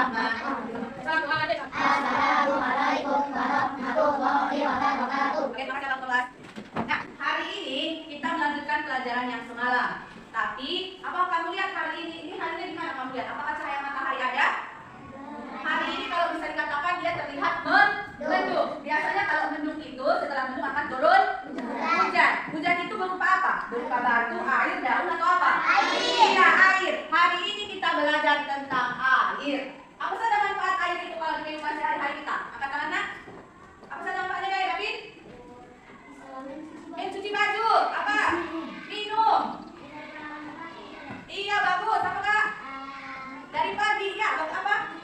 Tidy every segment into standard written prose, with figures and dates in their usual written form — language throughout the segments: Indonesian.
Assalamualaikum warahmatullahi wabarakatuh. Oke, terima kasih Bang Kelas. Nah, hari ini kita melanjutkan pelajaran yang semalam. Tapi, apa kamu lihat hari ini hari ini di mana kamu lihat? Apakah cahaya matahari ada? Hari ini kalau bisa dikatakan dia terlihat mendung. Biasanya kalau mendung itu setelah mendung akan turun hujan. Hujan itu berupa apa? Berupa batu, air, daun atau apa? Air. Iya, air. Hari ini kita belajar tentang air. Apa saja manfaat air itu kalau di kehidupan sehari-hari kita? Angkat tangan, Nak. Apa saja manfaatnya, David? Mencuci baju. Apa? Minum. Iya, bagus. Apa, Kak? Dari pagi, ya. Bagus apa?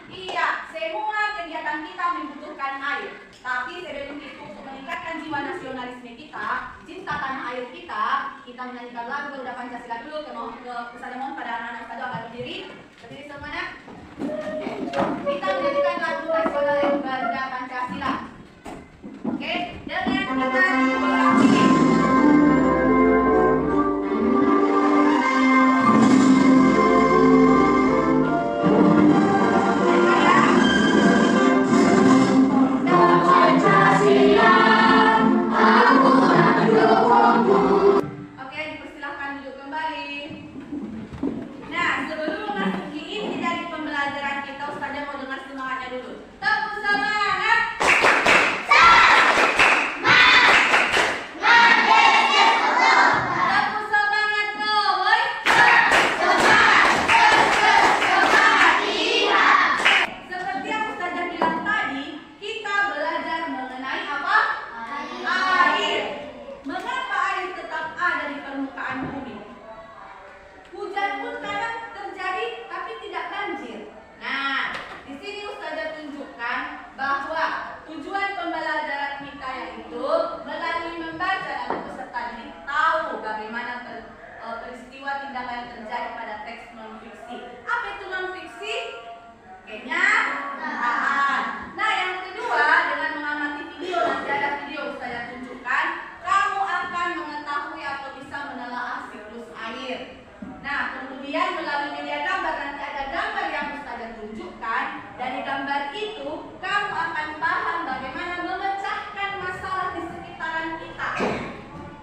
Iya, semua kegiatan kita membutuhkan air. Tapi sebelum itu, untuk meningkatkan jiwa nasionalisme kita, cinta tanah air kita menyanyikan lagu Garuda Pancasila dulu. Saya mohon pada anak-anak tadi akan berdiri semua, Nak. Kita menyanyikan lagu nasional Garuda Pancasila. Oke, dengan kita beraktif. Peristiwa tindakan yang terjadi pada teks non-fiksi. Apa itu non-fiksi? Kenyataan. Nah, yang kedua, dengan mengamati video, nanti ada video saya tunjukkan, kamu akan mengetahui atau bisa menelaah siklus air. Nah, kemudian melalui media gambar, nanti ada gambar yang Ustazah tunjukkan. Dari gambar itu, kamu akan paham bagaimana memecahkan masalah di sekitaran kita.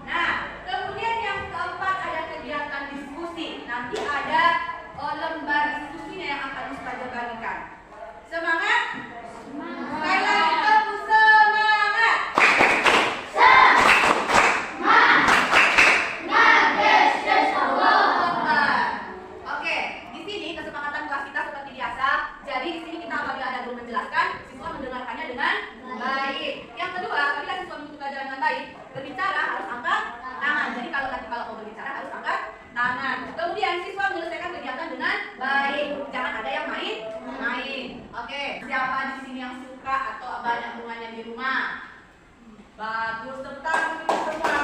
Nah, kemudian yang keempat ada kegiatan diskusi. Nanti ada lembar diskusinya yang akan Ustazah bagikan. Semangat? Sekali lagi tepuk semangat. Oke, di sini kesepakatan kelas kita seperti biasa. Jadi di sini kita apabila ada guru menjelaskan, siswa mendengarkannya dengan baik. Yang kedua, apabila siswa mengikuti pelajaran dengan baik, berbicara harus angkat tangan. Jadi kalau mau berbicara harus angkat tangan. Kemudian siswa menyelesaikan kegiatan dengan baik. Jangan ada yang main. Oke, siapa di sini yang suka atau banyak bunganya di rumah? Bagus, tepuk tangan untuk semua.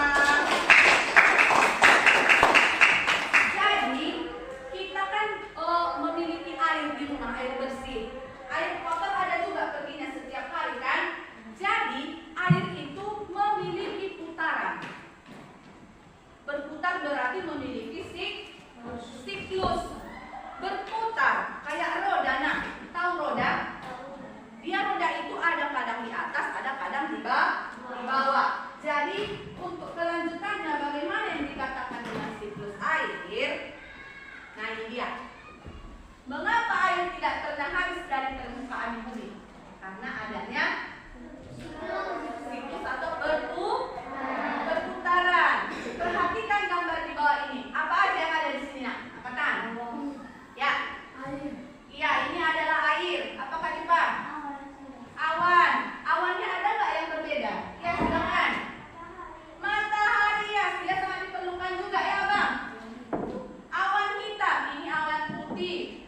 Jadi kita kan memiliki air di rumah, air bersih. Air kotor ada juga perginya setiap hari kan? Jadi air itu memiliki putaran. Berputar berarti memiliki siklus. Berputar kayak roda. Nah, tahu roda? Dia roda itu ada kadang di atas, ada kadang di bawah. Jadi untuk kelanjutannya bagaimana yang dikatakan dengan siklus air? Nah, ini dia. Mengapa air tidak pernah habis dari permukaan bumi? Karena adanya siklus atau berputaran. Perhatikan gambar di bawah ini. Apa aja yang ada di sini, Nak? Angkatan. Ya. Iya, ini adalah air. Apakah Dipa? Awan. Awannya ada nggak yang berbeda? Ya, silakan. Matahari ya, dia sangat diperlukan juga ya, Bang. Awan hitam, ini awan putih.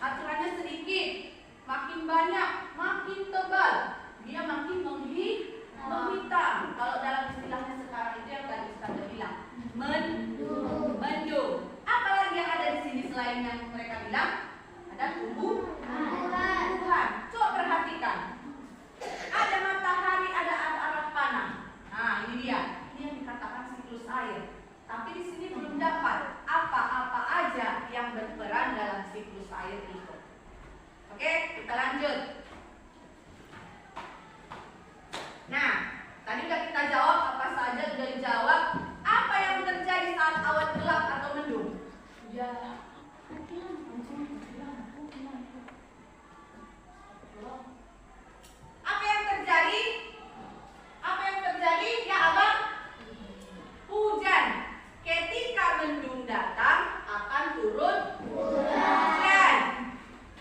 Aturannya sedikit. Makin banyak, makin tebal. Dia makin menghitam. Kalau dalam istilahnya sekarang itu yang tadi Ustazah bilang, mendung. Apalagi yang ada di sini selain yang mereka bilang? Ada tumbuhan. Coba perhatikan. Ada matahari, ada arah panah. Nah, ini dia. Ini yang dikatakan siklus air. Tapi di sini belum dapat apa-apa aja yang berperan dalam siklus air itu. Oke? lanjut. Nah, tadi udah kita jawab apa saja, udah dijawab. Apa yang terjadi saat awan gelap atau mendung? Apa yang terjadi? Apa yang terjadi? Ya abang? Hujan. Ketika mendung datang akan turun hujan.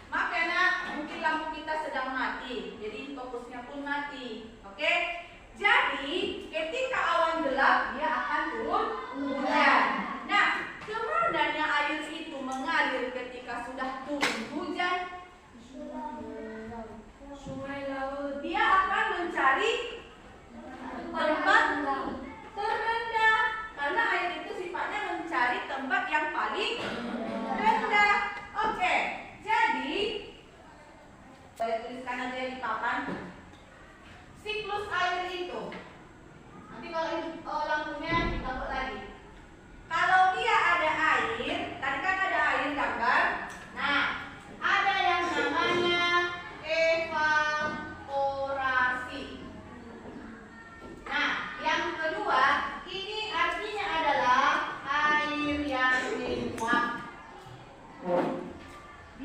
Maaf ya nak, mungkin lampu kita sedang mati, jadi fokusnya pun mati. Oke? Jadi ketika awan gelap dia akan turun hujan. Nah, kemananya air itu mengalir ketika sudah turun hujan? Sungai laut. Dia akan mencari tempat terendah karena air itu sifatnya mencari tempat yang paling rendah. Oke, jadi saya tuliskan aja di papan. Siklus air itu nanti kalau lampunya kita buat lagi. Kalau dia ada air, tadi kan ada air gambar. Nah, ada yang namanya evaporasi. Nah, yang kedua, ini artinya adalah air yang menguap.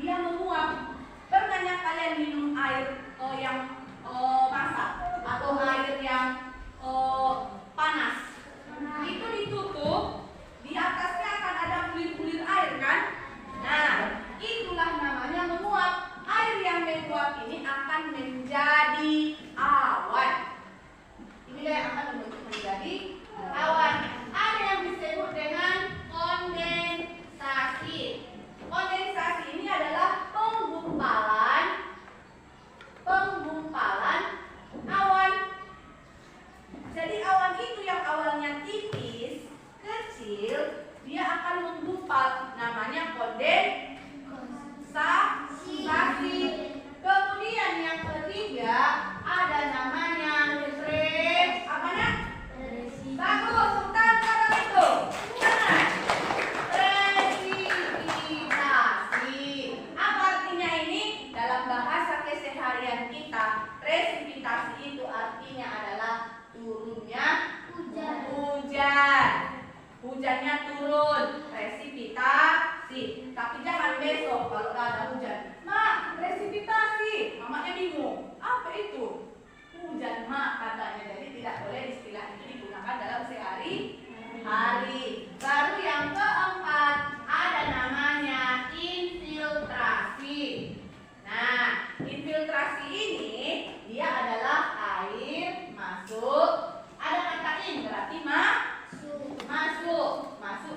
Dia menguap. Pernahnya kalian minum air yang masak atau air yang panas? Itu ditutup, di atasnya akan ada bulir-bulir air kan? Nah, itulah namanya menguap. Air yang menguap ini akan menjadi awan. Inilah yang akan membentuk menjadi awan. Ada yang disebut dengan kondensasi. Kondensasi ini adalah penggumpalan awan. Jadi awan itu yang awalnya tipis, kecil, dia akan menggumpal, namanya kondensasi. Kemudian yang ketiga ada namanya bagus, sebentar kata itu. Mana? Presipitasi. Apa artinya ini? Dalam bahasa keseharian kita, presipitasi itu artinya adalah turunnya hujan. Hujannya turun, presipitasi. Tapi jangan besok kalau nggak ada hujan. Mak, presipitasi. Mamanya bingung. Apa itu? Hujan mak katanya. Jadi tidak boleh istilah ini digunakan dalam sehari-hari. Baru yang keempat ada namanya infiltrasi. Nah, infiltrasi ini dia adalah air masuk. Ada kata in berarti masuk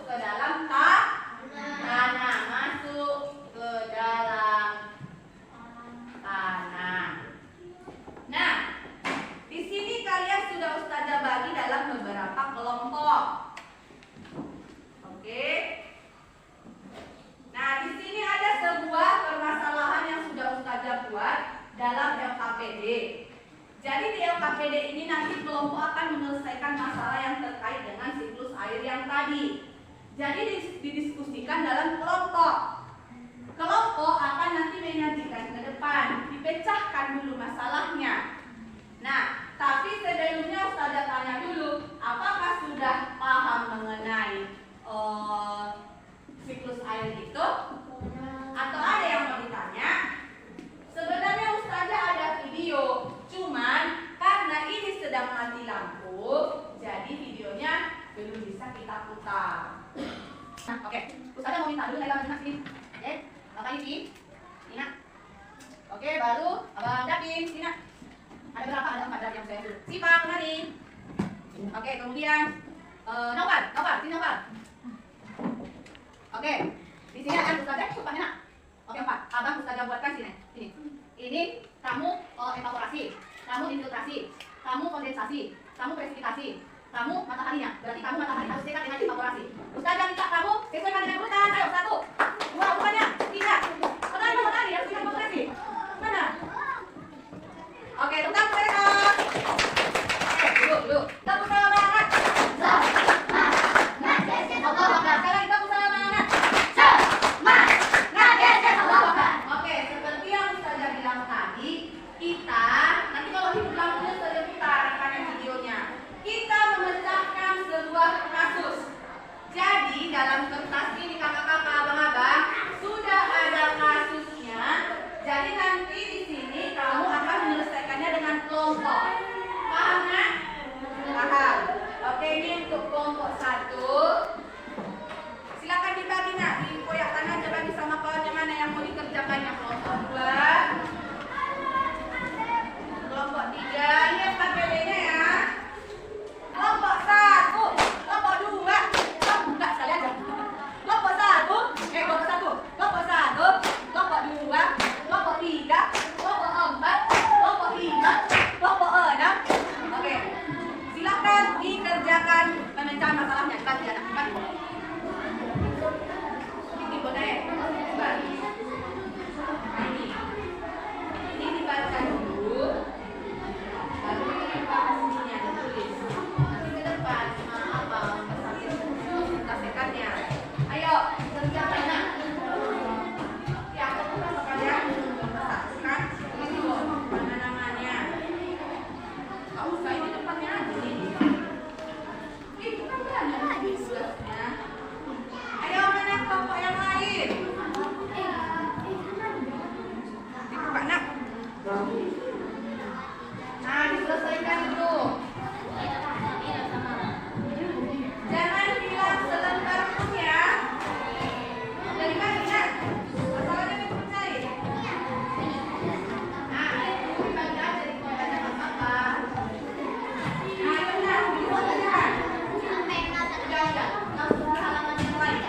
ke dalam tanah, masuk ke dalam tanah. Nah, di sini kalian sudah Ustazah bagi dalam beberapa kelompok. Oke. Nah, di sini ada sebuah permasalahan yang sudah Ustazah buat dalam LKPD. Jadi di LKPD ini nanti kelompok akan menyelesaikan masalah yang terkait dengan siklus air yang tadi. Jadi didiskusikan dalam kelompok. Kelompok akan nanti menyajikan ke depan, dipecahkan dulu masalahnya. Nah, tapi sebelumnya Ustazah tanya dulu, apakah sudah paham mengenai siklus air itu? Atau ada yang mau ditanya? Sebenarnya Ustazah ada video, cuman karena ini sedang mati lampu, jadi videonya belum bisa kita putar. Nah, oke. Ustazah mau minta dulu saya sini. Oke, makanya sini. Ini nak. Oke, baru Abang Davin, sini nak. Ada berapa? Ada 4 dari yang saya dulu. Sipang, Nari. Oke, kemudian Naufal, sini Naufal. Oke, di sini ada Ustazah, supaya nak. Oke, 4. Abang Ustazah buatkan sini. Sini. Ini kamu evaporasi, kamu infiltrasi, kamu kondensasi, kamu presipitasi, kamu mataharinya. Berarti kamu matahari harus dekat dengan evaporasi. Ustazah minta kamu sesuaikan dengan urutan. Ayo, 1, 2, bukannya 3. Matahari harus dekat evaporasi. Mana? Oke, tentang mereka. Oke, dulu. Tepuk tangan banget. Sekarang tepuk tangan banget. Oke, seperti yang Ustazah bilang yang mau dikerjakannya? Kelompok 2, kelompok 3. Lihat KPD-nya ya. Kelompok 1, kelompok 2. Enggak, sekali aja. Kelompok 1, kelompok 1, kelompok 1, kelompok 2, kelompok 3, kelompok 4, kelompok 5, kelompok 6. Oke. Silakan dikerjakan pemecahan masalahnya. Dibantu ya, dibantu. Ini boleh. Ini dibaca dulu. Lalu informasinya ditulis. Nanti ke depan apa kasihkannya. Ayo kerjakan nak. Ya, aku sama kalian satukan ini loh nama-namanya. Gak usah ini depannya aja nih. Itu kan banyak tugasnya. Ayo mana kelompok yang lain? Dibuka nak. Nah, diselesaikan itu. Jangan hilang selembar pun ya. Dari mana nak? Masalahnya dipercaya. Nah, dibagi aja di kelompoknya apa-apa. Nah, itu nak, diselesaikan. Udah, langsung ke halaman yang lain.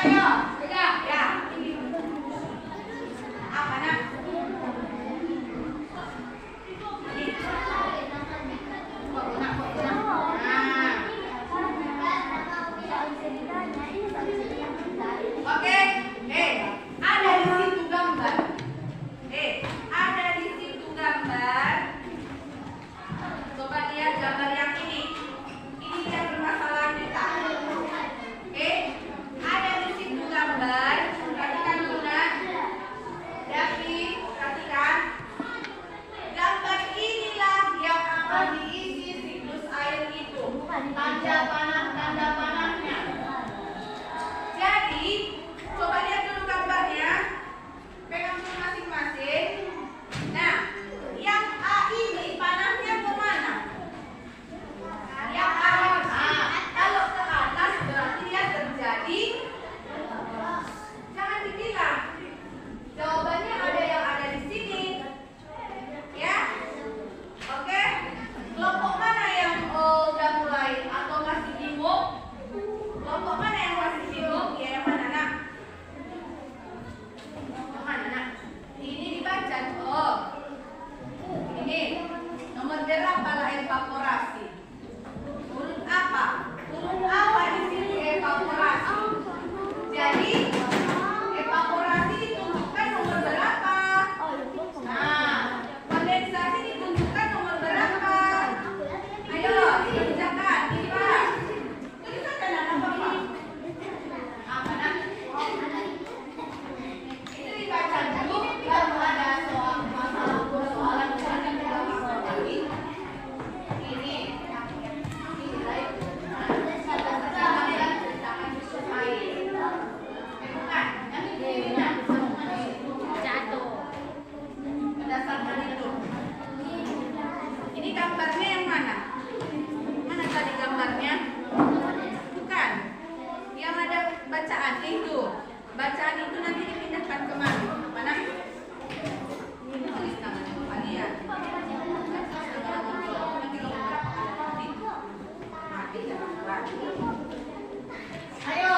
Ayo, udah, ya. Apa nak? Oke, ada di situ gambar. Ada di situ gambar. Coba lihat gambar yang ini. Ini yang bermasalah kita. Ada di situ gambar. Perhatikan dulu nak. David, perhatikan. Gambar inilah yang akan diisi siklus air itu. Tanda panahnya. Jadi, coba lihat dulu gambarnya. Pegang dulu masing-masing. Nah, yang A ini panahnya kemana? Yang A. Kalau ke atas berarti dia terjadi. Jangan dibilang. Jawabannya ada yang ada di sini. Ya? Oke. Kelompok mana yang udah mulai atau masih bingung? Kelompok mana yang masih bingung? Ya, yang mana nak? Yang mana nak? Ini dibaca. Oh. Ini. Nomor berapa lah evaporasi? Huruf apa? Huruf apa di sini evaporasi? Jadi evaporasi ditunjukkan nomor berapa? Nah, kondensasi ditunjukkan nomor berapa? Ayo, dikerjakan, lihat. Tulisan apa? Apa nak? Itu dibaca dulu, baru ada soalan yang kita bisa lagi. Ini. Berdasarkan itu. Ini gambarnya yang mana? Mana tadi gambarnya? Bukan. Yang ada bacaan itu. Bacaan itu nanti dipindahkan kemana? Mana? Ini tulis namanya kalian. Ayo.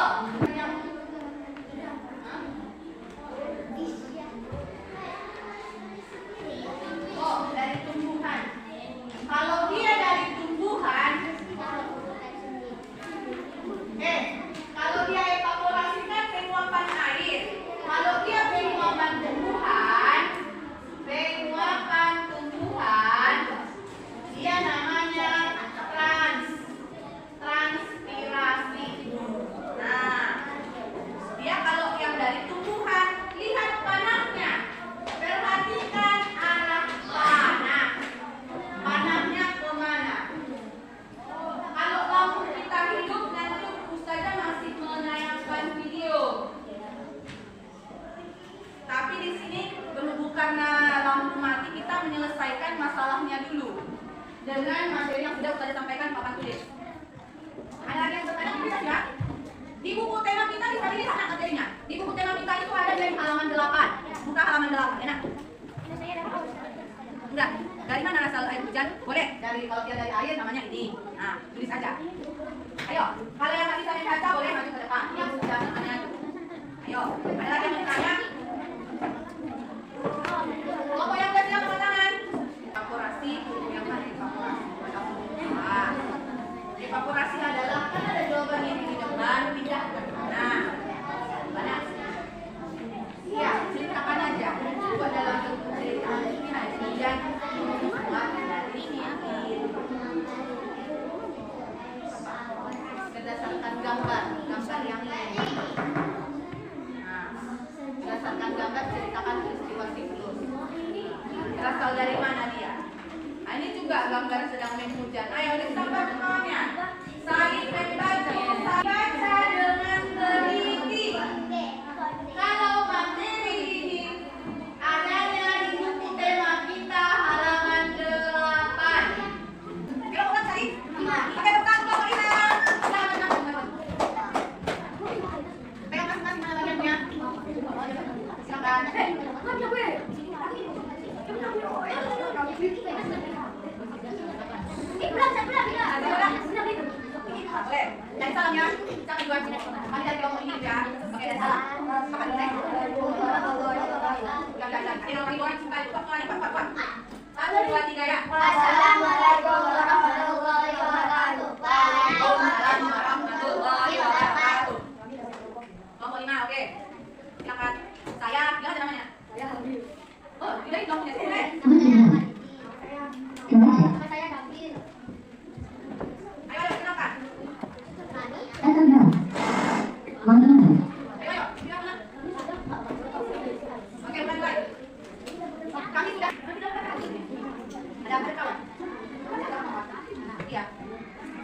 Oh, dari tumbuhan. Kalau dia dari tumbuhan, kalau dia evaporasi kan penguapan air. Kalau dia penguapan tumbuhan, dia namanya transpirasi. Nah, dia kalau yang dari tumbuhan, lihat panahnya. Perhatikan arah panah. Panahnya kemana? Kalau lampu kita hidup, nanti Ustazah masih menayangkan video. Tapi di sini karena lampu mati, kita menyelesaikan masalahnya dulu dengan materi yang sudah Ustazah sampaikan papan tulis. Ada yang bertanya bisa ya? Di buku tema kita bisa dilihat materinya. Di buku Buku tema kita itu ada dari halaman 8. Buka halaman 8, enak. Enggak, dari mana asal air hujan? Boleh, kalau dia dari air namanya ini. Nah, tulis aja. Ayo, kalau yang nggak bisa membaca boleh maju ke depan. Yang sudah namanya. Ayo, ada lagi yang bertanya? Kelompok yang sudah siap angkat tangan. Evaporasi, yang mana evaporasi? Nah, evaporasi adalah kan ada jawaban ini di depan, pindah ke mana? Mana? Iya, ceritakan aja. Buat dalam bentuk cerita ini ada hujan, semua dari air. Berdasarkan gambar yang ini. Nah, berdasarkan gambar ceritakan peristiwa siklus. Berasal dari mana dia? Nah, ini juga gambar sedang hujan. Ayo ditambah semuanya. Saling membaca dengan teliti. Kalau materi ini adanya di buku tema kita halaman 8. Kita ulang tadi. Pakai bukan kelompok ini. Pegang masing-masing mana bagiannya. Silakan. Boleh. Dan salamnya, jangan dibuat. Kami dari kelompok ini ya. Oke, dan salam. Makan dulu. Satu, dua, tiga ya. Assalamualaikum warahmatullahi wabarakatuh. Waalaikumsalam warahmatullahi wabarakatuh. Kelompok 5, oke. Silakan. Saya, gimana namanya? Saya Habib. Oh, tidak kelompoknya saya. Saya David. Ayo, silakan. Ayo, silakan. Oke, mulai. Kami sudah ada berkawan. Iya.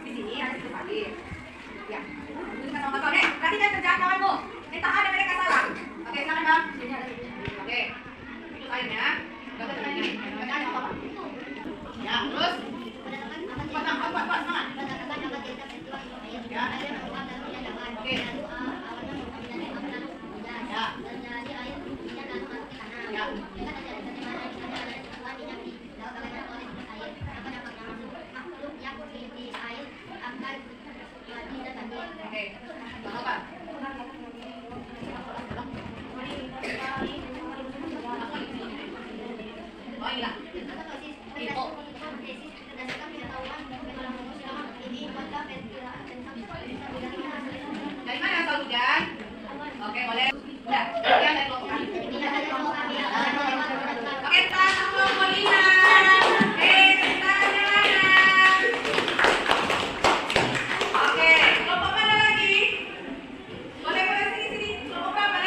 Di sini ada di Hadir. Ya. Tuliskan nomor kawan. Perhatikan kerjaan kawanmu. Kita ada mereka salah. Oke, silakan Bang. Sini ada. Oke. Itu lainnya. Baca ini. Bacaan apa? Ya, terus. Pasang, kuat, semangat. Ya. Oke. Ya. Oke. Apa? Oh iya. Itu. Dari mana asal hujan? Oke, boleh. Udah. Sekian dari kelompok kami. Oke, kita kelompok 5. Oke, kelompok mana lagi? Boleh sini. Kelompok berapa?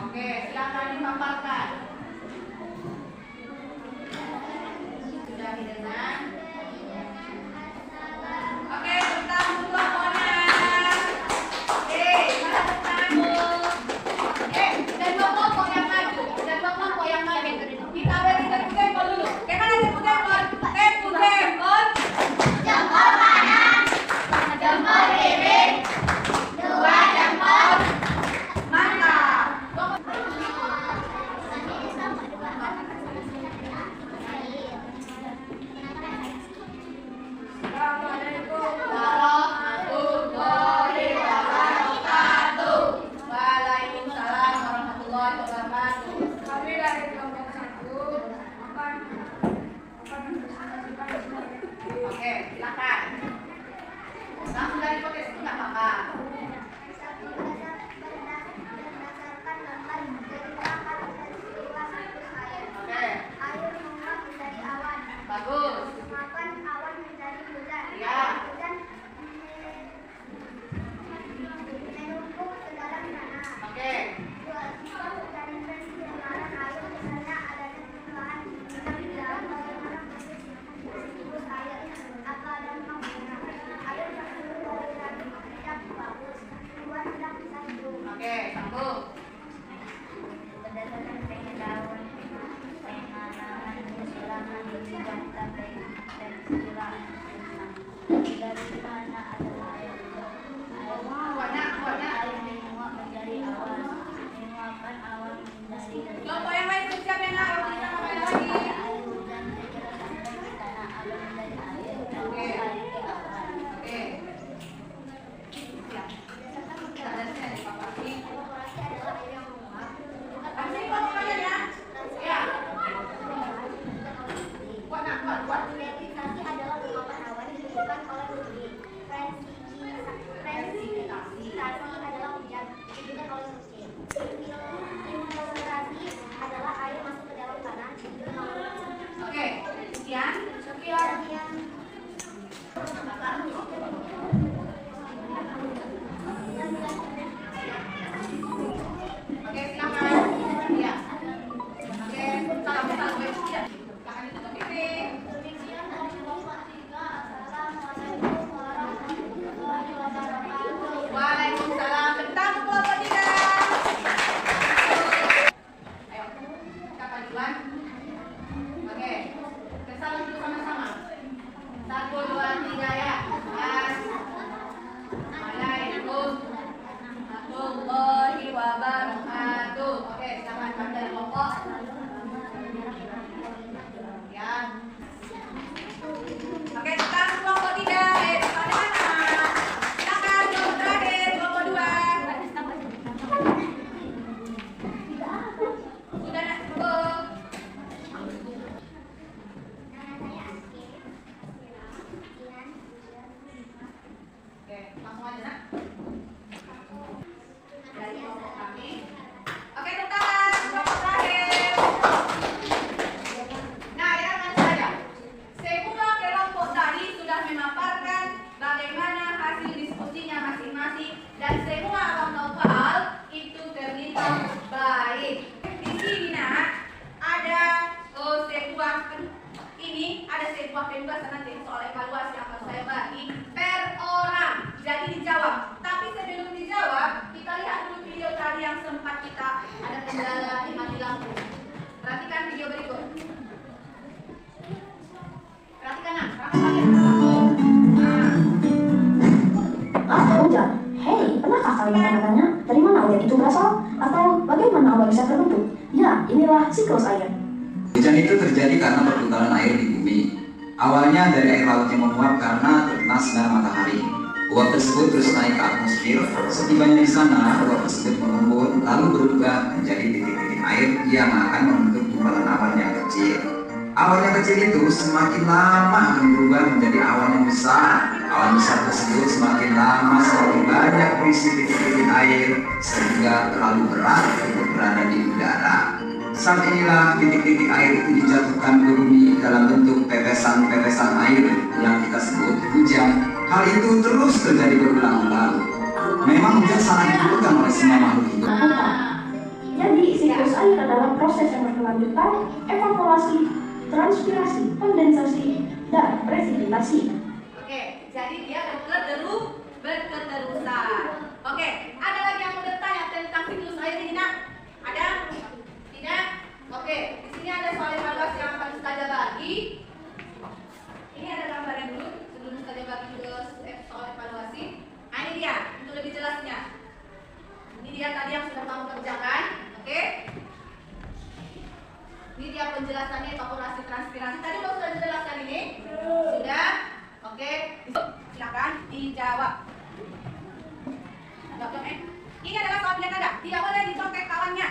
Oke, silakan dipaparkan. Sudah dengan. Oke, tentang kelompok dari mana adalah air hujan. Warna. Air menguap menjadi awan, menguapkan awan menjadi Kelompok yang lain siap ya nak? Kita mulai lagi. air hujan segera sampai ke tanah awan menjadi air, lalu air ke awan. Oke. Siap. Kita ada sini Papa. Evaporasi adalah air yang menguap. Kasih kelompok kalian ya. Ya. Kuat. Presipitasasi adalah luapan awan ditentukan oleh bumi. Presipitasi adalah hujan ditentukan oleh musim. Infiltrasi adalah air masuk ke dalam tanah ditentukan oleh musim. Oke. Sekian. Oke, silakan. Ya. Oke, salam. Ya. Silakan ditutup piring. Demikian dari Bapak Tiga. Assalamualaikum warahmatullahi wabarakatuh. Waalaikumsalam. Bentar kelompok 3. Ayo, siapa duluan? Oke, kita salam dulu sama-sama. 1, 2, 3 ya. Assalamualaikum warahmatullahi wabarakatuh. Oke, silakan pada kelompok. Ya. Oke, sekarang kelompok 3. Pada mana? Silakan kelompok terakhir, kelompok 2. Sudah nak cukup? Oke, langsung aja nak. Dari kelompok kami. Oke, tepuk tangan. Kelompok terakhir. Nah, dengarkan saja. Semua kelompok tadi sudah memaparkan bagaimana hasil diskusinya masing-masing dan semua lokal itu terlihat baik. Di sini nak ada sebuah pembahasan nanti soal evaluasi akan saya bagi per orang. Jadi dijawab. Tapi sebelum dijawab, kita lihat dulu video tadi yang sempat kita ada kendala di mati lampu. Perhatikan video berikut. Perhatikan nak, Hujan. Hei, pernahkah kalian bertanya dari mana air itu berasal? Atau bagaimana awan bisa terbentuk? Ya, inilah siklus air. Hujan itu terjadi karena perputaran air di bumi. Awalnya dari air laut yang menguap karena terkena sinar matahari. Uap tersebut terus naik ke atmosfer. Setibanya di sana, uap tersebut mengembun lalu berubah menjadi titik-titik air yang akan membentuk gumpalan awan yang kecil. Awan yang kecil itu semakin lama akan berubah menjadi awan yang besar. Awan besar tersebut semakin lama semakin banyak berisi titik-titik air sehingga terlalu berat untuk berada di udara. Saat inilah titik-titik air itu dijatuhkan ke bumi dalam bentuk pepesan-pepesan air yang kita sebut hujan. Hal itu terus terjadi berulang-ulang. Memang hujan sangat dibutuhkan oleh semua makhluk hidup. Jadi, siklus air adalah proses yang berkelanjutan, evaporasi, transpirasi, kondensasi, dan presipitasi. Oke, jadi dia berketerusan. Oke, ada lagi yang mau bertanya tentang siklus air ini nak? Ada? Tidak? Oke, di sini ada soal evaluasi yang akan Ustazah bagi. Ini ada gambarnya dulu sebelum Ustazah bagi ke soal evaluasi. Nah, ini dia untuk lebih jelasnya. Ini dia tadi yang sudah kamu kerjakan. Oke? Ini dia penjelasannya evaporasi transpirasi. Tadi sudah dijelaskan ini? Sudah? Oke, silakan dijawab. Ini adalah soal yang ada. Tidak boleh dicontek kawannya.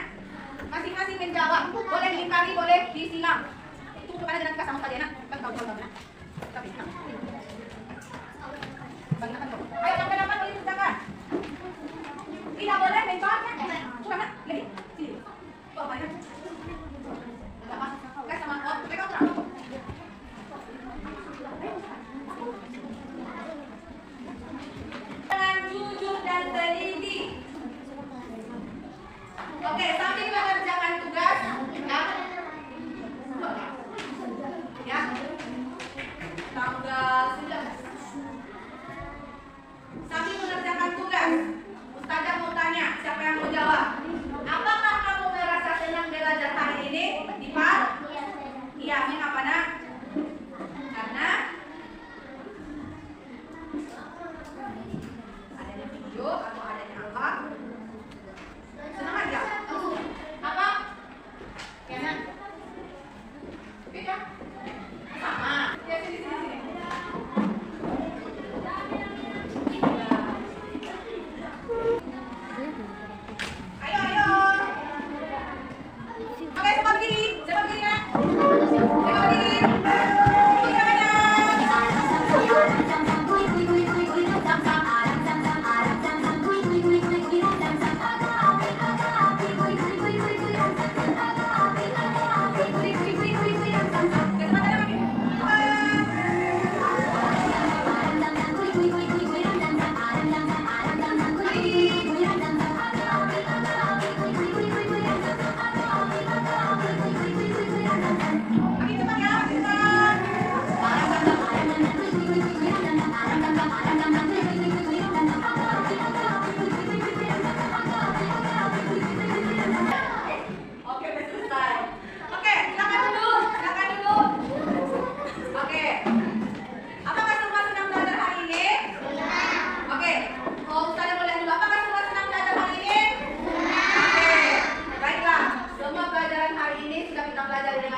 Masing-masing menjawab. Boleh dilingkari, boleh disilang. Itu kepada dengan sama saja nak. Kan tahu nak. Tapi nak. Ayo sampai dapat dikerjakan. Tidak boleh mencontek. Sudah nak. Lagi. Sini. Bawa banyak. Kasih sama kau. Mereka terang. Dengan jujur dan teliti. Oke, sambil mengerjakan tugas, ya, tanggal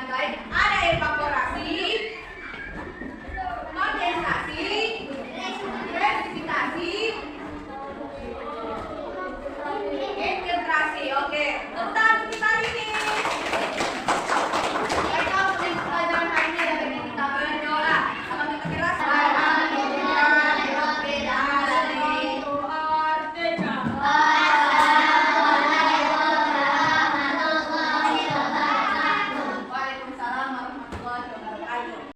baik,